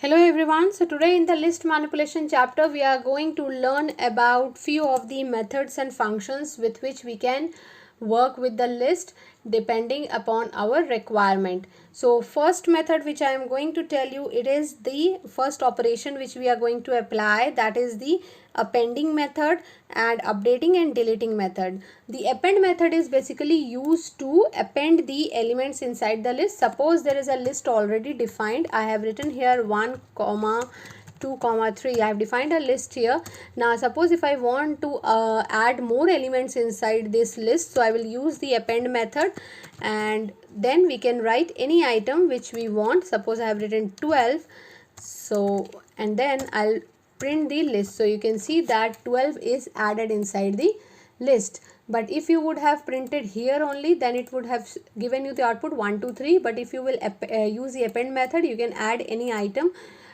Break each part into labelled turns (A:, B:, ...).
A: Hello everyone. So today in the list manipulation chapter we are going to learn about few of the methods and functions with which we can work with the list depending upon our requirement. So first method which I am going to tell you, it is the first operation which we are going to apply, that is the appending method and updating and deleting method. The append method is basically used to append the elements inside the list. Suppose there is a list already defined. I have written here 1 comma 2 comma 3. I have defined a list here. Now suppose if I want to add more elements inside this list, so I will use the append method and then we can write any item which we want. Suppose I have written 12, so and then I'll print the list. So you can see that 12 is added inside the list. But if you would have printed here only, then it would have given you the output 1 2 3. But if you will use the append method, you can add any item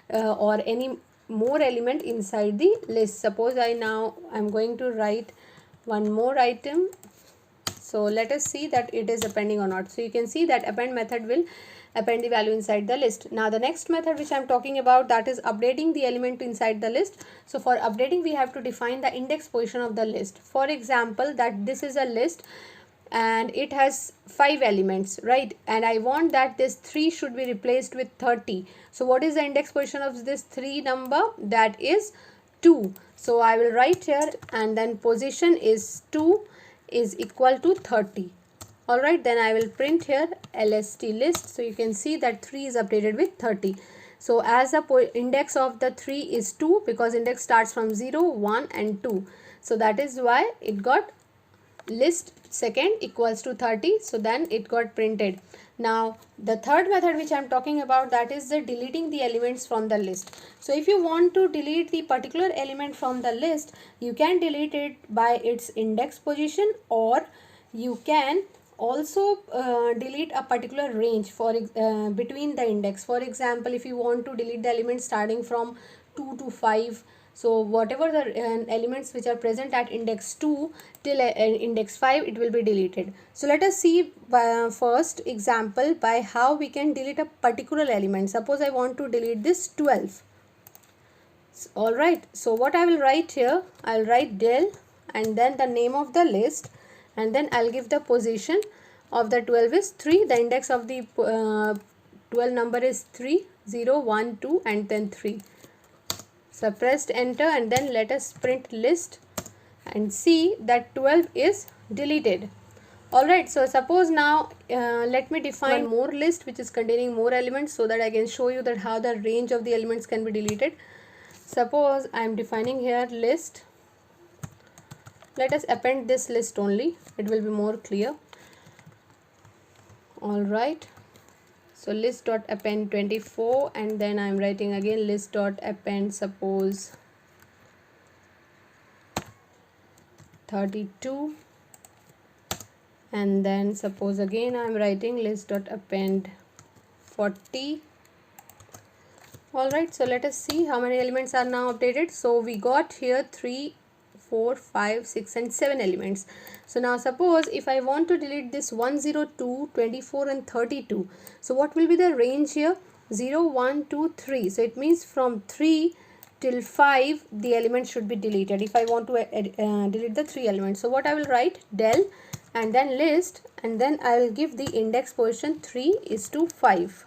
A: or any more element inside the list. Suppose I'm going to write one more item. So let us see that it is appending or not. So you can see that append method will append the value inside the list. Now the next method which I am talking about, that is updating the element inside the list. So for updating we have to define the index position of the list. For example, that this is a list and it has 5 elements, right? And I want that this 3 should be replaced with 30. So what is the index position of this 3 number? That is 2. So I will write here, and then position is 2 is equal to 30. Alright, then I will print here lst list. So you can see that 3 is updated with 30. So as a index of the 3 is 2, because index starts from 0, 1 and 2. So that is why it got list second equals to 30. So then it got printed. Now the third method which I am talking about, that is the deleting the elements from the list. So if you want to delete the particular element from the list, you can delete it by its index position, or you can also delete a particular range for between the index. For example, if you want to delete the element starting from 2 to 5, so whatever the elements which are present at index 2 till index 5, it will be deleted. So let us see first example by how we can delete a particular element. Suppose I want to delete this 12. Alright, so what I will write here, I'll write del and then the name of the list, and then I'll give the position of the 12 is 3. The index of the 12 number is 3, 0, 1, 2 and then 3. So pressed enter and then let us print list and see that 12 is deleted. Alright, so suppose now let me define one more list which is containing more elements, so that I can show you that how the range of the elements can be deleted. Suppose I am defining here list. Let us append this list only, it will be more clear. Alright, so list dot append 24, and then I am writing again list dot append suppose 32, and then suppose again I am writing list dot append 40. Alright, so let us see how many elements are now updated. So we got here 3, 4, 5, 6 and 7 elements. So now suppose if I want to delete this 102, 24 and 32. So what will be the range here? 0, 1, 2, 3. So it means from 3 till 5 the elements should be deleted if I want to delete the 3 elements. So what I will write, del and then list, and then I will give the index position 3 is to 5.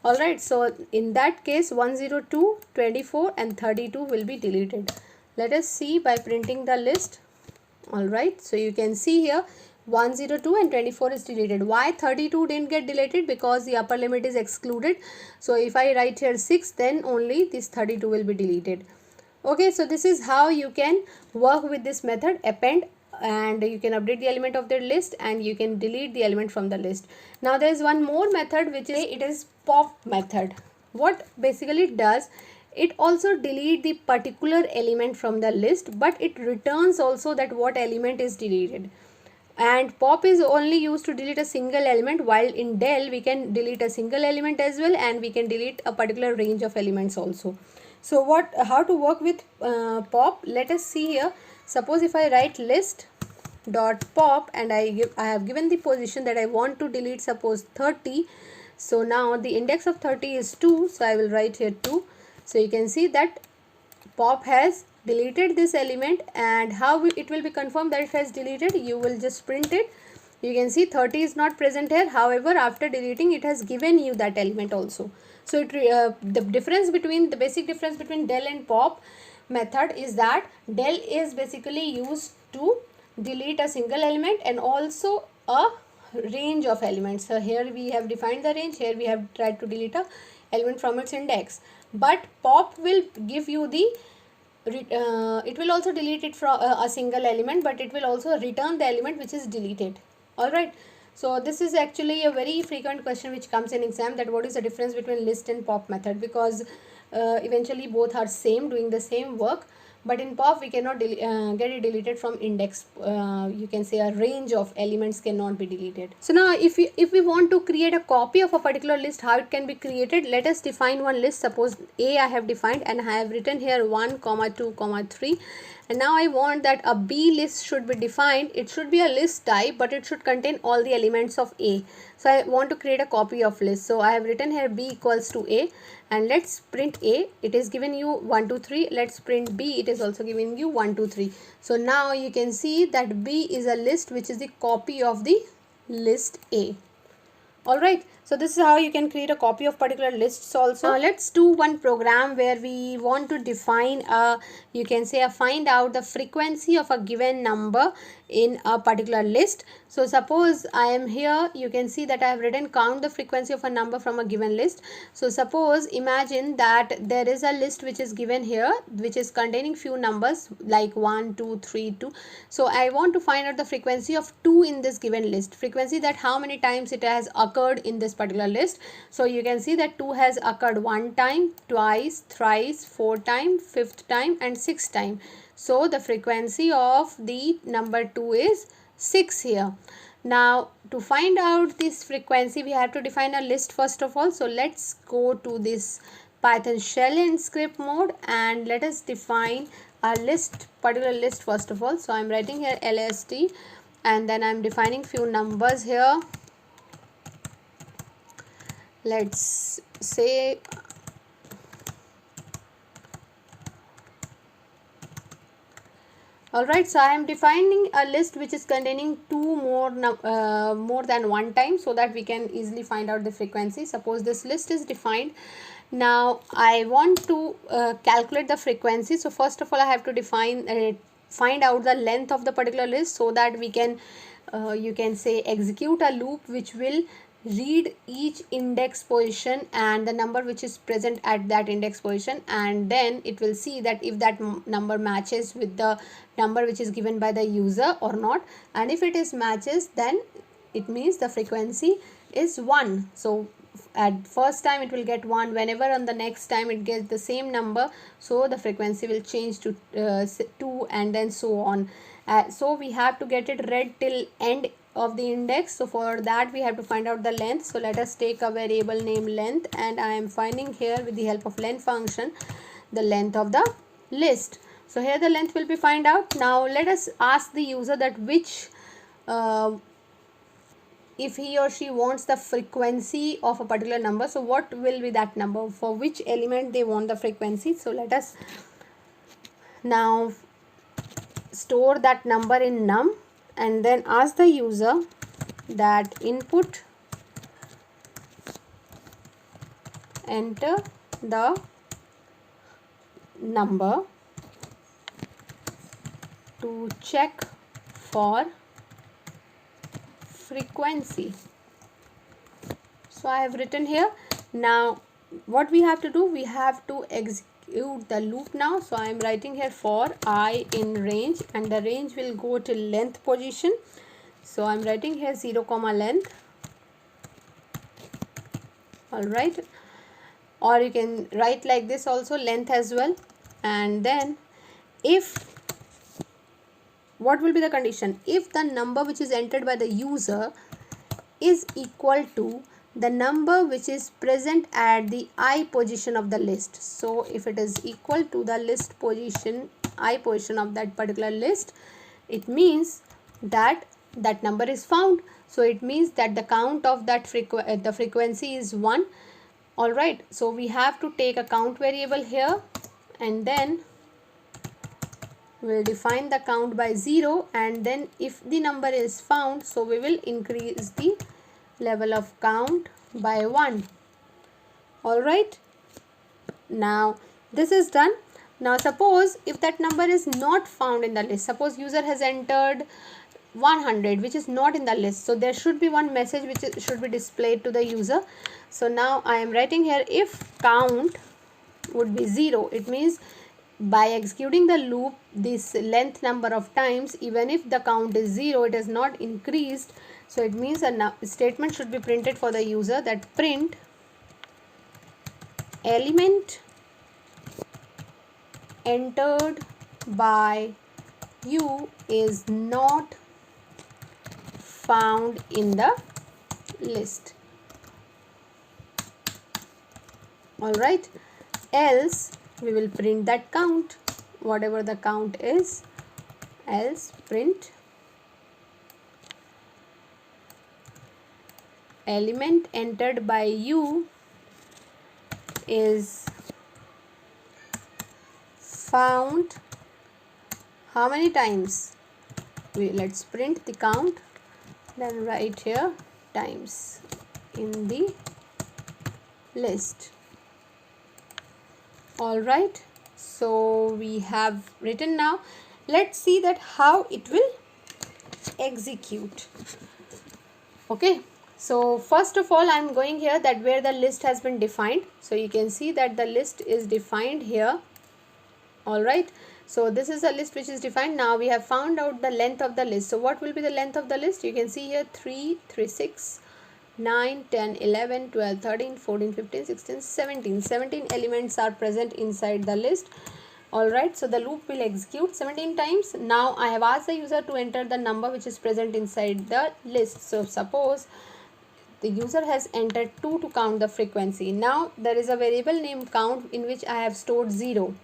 A: Alright, so in that case 102, 24 and 32 will be deleted. Let us see by printing the list. Alright, so you can see here 102 and 24 is deleted. Why 32 didn't get deleted? Because the upper limit is excluded. So if I write here 6, then only this 32 will be deleted. Okay, so this is how you can work with this method append, and you can update the element of the list and you can delete the element from the list. Now there is one more method which is pop method. What basically it does, it also delete the particular element from the list, but it returns also that what element is deleted. And pop is only used to delete a single element, while in del we can delete a single element as well, and we can delete a particular range of elements also. So how to work with pop? Let us see here. Suppose if I write list dot pop and I have given the position that I want to delete suppose 30. So now the index of 30 is 2, so I will write here 2. So you can see that pop has deleted this element, and how it will be confirmed that it has deleted, you will just print it. You can see 30 is not present here, however after deleting it has given you that element also. So the difference between, the basic difference between del and pop method is that del is basically used to delete a single element and also a range of elements. So here we have defined the range, here we have tried to delete a element from its index. But pop will give you the it will also delete it from a single element, but it will also return the element which is deleted. Alright, so this is actually a very frequent question which comes in exam, that what is the difference between list and pop method, because eventually both are same, doing the same work, but in pop we cannot get it deleted from index. You can say a range of elements cannot be deleted. So now if we want to create a copy of a particular list, how it can be created, let us define one list. Suppose A I have defined and I have written here 1, 2, 3, and now I want that a B list should be defined. It should be a list type, but it should contain all the elements of A. So I want to create a copy of list. So I have written here B equals to A, and let's print A. It is given you 1, 2, 3. Let's print B. It is also giving you 1, 2, 3. So now you can see that B is a list which is the copy of the list A. Alright, so this is how you can create a copy of particular lists also. Now let's do one program where we want to define a, you can say, find out the frequency of a given number in a particular list. So suppose I am here, you can see that I have written count the frequency of a number from a given list. So suppose imagine that there is a list which is given here which is containing few numbers like 1, 2, 3, 2. So I want to find out the frequency of 2 in this given list. Frequency, that how many times it has occurred in this particular list. So you can see that 2 has occurred 1 time, twice, thrice, 4 times, 5th time and 6th time. So the frequency of the number 2 is 6 here. Now to find out this frequency we have to define a list first of all. So let's go to this Python shell in script mode and let us define a list, particular list first of all. So I'm writing here lst and then I'm defining few numbers here. Let's say alright, so I am defining a list which is containing more than one time, so that we can easily find out the frequency. Suppose this list is defined. Now I want to calculate the frequency. So first of all I have to define find out the length of the particular list, so that we can you can say execute a loop which will read each index position and the number which is present at that index position, and then it will see that if that number matches with the number which is given by the user or not, and if it is matches then it means the frequency is 1. So at first time it will get 1, whenever on the next time it gets the same number, so the frequency will change to 2 and then so on. So we have to get it read till end of the index. So for that we have to find out the length. So let us take a variable name length, and I am finding here with the help of length function the length of the list. So here the length will be find out. Now let us ask the user that which if he or she wants the frequency of a particular number, so what will be that number, for which element they want the frequency. So let us now store that number in num and then ask the user that input enter the number to check for frequency. So I have written here. Now what we have to do, we have to execute the loop now. So I am writing here for I in range, and the range will go to length position. So I am writing here 0 comma length. Alright, or you can write like this also, length as well. And then if, what will be the condition, if the number which is entered by the user is equal to the number which is present at the I position of the list. So if it is equal to the list position, I position of that particular list, it means that that number is found. so it means that the count of that the frequency is 1. Alright, so we have to take a count variable here, and then we'll define the count by 0, and then if the number is found, so we will increase the level of count by 1. Alright, now this is done. Now suppose if that number is not found in the list, suppose user has entered 100 which is not in the list, so there should be one message which should be displayed to the user. So now I am writing here, if count would be 0, it means by executing the loop this length number of times, even if the count is 0, it is not increased. So it means a statement should be printed for the user, that print element entered by you is not found in the list. Alright, else we will print that count, whatever the count is, else print element entered by you is found how many times. Let's print the count, then write here times in the list. Alright, so we have written. Now let's see that how it will execute. Okay, so first of all I am going here that where the list has been defined, so you can see that the list is defined here. Alright, so this is a list which is defined. Now we have found out the length of the list. So what will be the length of the list? You can see here 3, 3, 6, 9, 10, 11, 12, 13, 14, 15, 16, 17. 17 elements are present inside the list. Alright, so the loop will execute 17 times. Now I have asked the user to enter the number which is present inside the list. So suppose the user has entered 2 to count the frequency. Now there is a variable named count in which I have stored 0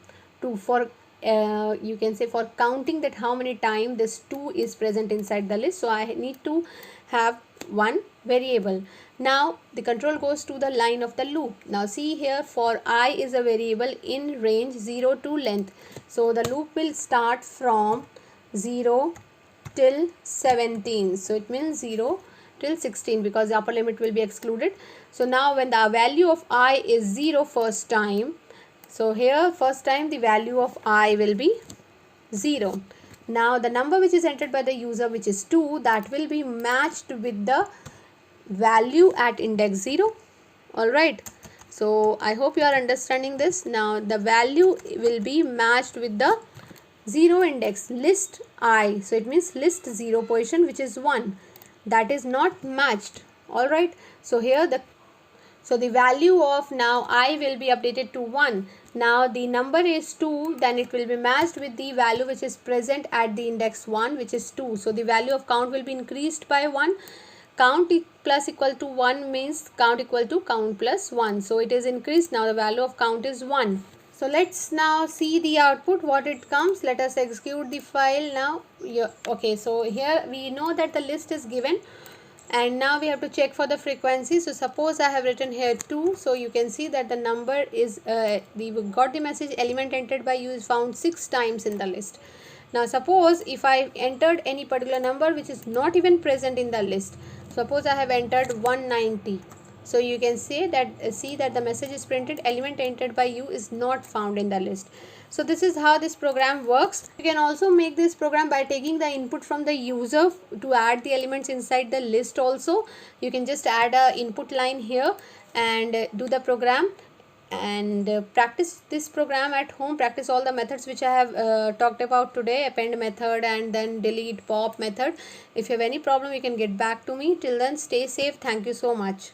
A: to for you can say for counting that how many times this 2 is present inside the list. So I need to have one variable. Now the control goes to the line of the loop. Now see here, for I is a variable in range 0 to length. So the loop will start from 0 till 17. So it means 0 till 16 because the upper limit will be excluded. So now when the value of I is 0 first time, so here first time the value of I will be 0. Now the number which is entered by the user, which is 2, that will be matched with the value at index 0. Alright, so I hope you are understanding this. Now the value will be matched with the 0 index list I. So it means list 0 position which is 1. That is not matched. Alright, so here the value of now I will be updated to 1. Now the number is 2, then it will be matched with the value which is present at the index 1, which is 2. So the value of count will be increased by 1. Count plus equal to 1 means count equal to count plus 1. So it is increased. Now the value of count is 1. So let's now see the output, what it comes. Let us execute the file now. Okay, so here we know that the list is given. And now we have to check for the frequency. So suppose I have written here 2. So you can see that the number is, we got the message element entered by you is found 6 times in the list. Now suppose if I entered any particular number which is not even present in the list. Suppose I have entered 190. So you can say that, see that the message is printed, element entered by you is not found in the list. So this is how this program works. You can also make this program by taking the input from the user to add the elements inside the list also. You can just add a input line here and do the program and practice this program at home. Practice all the methods which I have talked about today, append method and then delete, pop method. If you have any problem, you can get back to me. Till then, stay safe. Thank you so much.